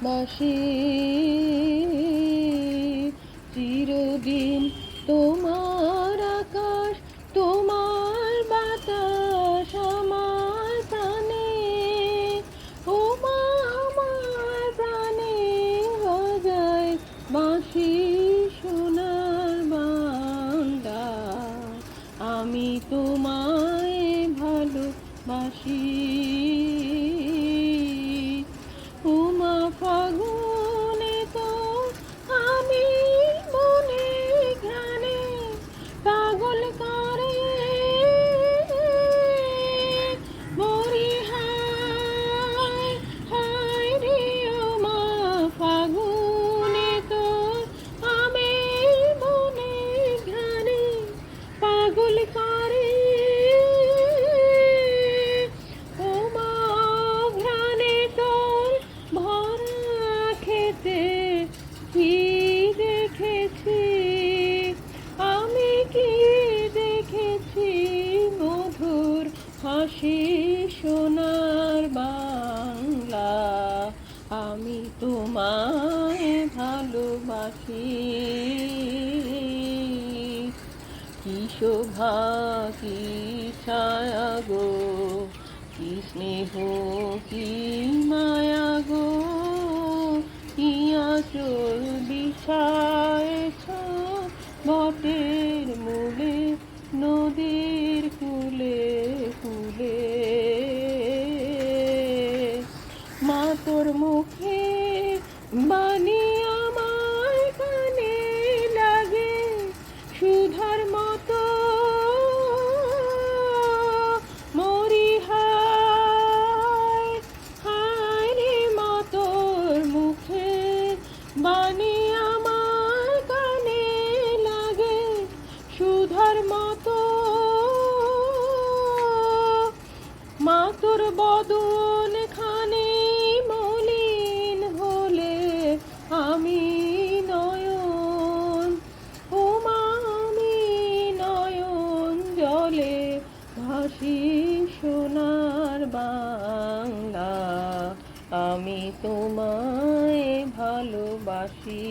বাসি চিরদিন তোমার আকাশ, তোমার বাতাস আমার প্রাণে, ও মা আমার প্রাণে বাজায় বাঁশি সোনার বাংলা। আমি তোমায় ভালোবাসি। উমা ফাগুনে তো আমি মনে ঘ্রাণে পাগল করে মরি, হায় হায় রে উমা ফাগুনে তো আমি মনে ঘ্রাণে পাগল করে। কি দেখেছি আমি, কি দেখেছি মধুর হাসি সোনার বাংলা। আমি তোমায় ভালোবাসি। কি শোভা কি ছায়া গো, কি স্নেহ কি মায়া গো, কি আঁচল বিছায়েছ বটের মূলে, নদীর কূলে কূলে। মা তোর মুখে বাণী আমার কানে লাগে সুধার মতো, মরি হায় হায় রে মা তোর মুখে বাণী আমার কানে লাগে সুধার মতো। মা তোর বদন খানি মলিন হলে আমি নয়ন, ও মা আমি নয়ন জলে ভাসি সোনার বাংলা। আমি তোমায় ভালোবাসি।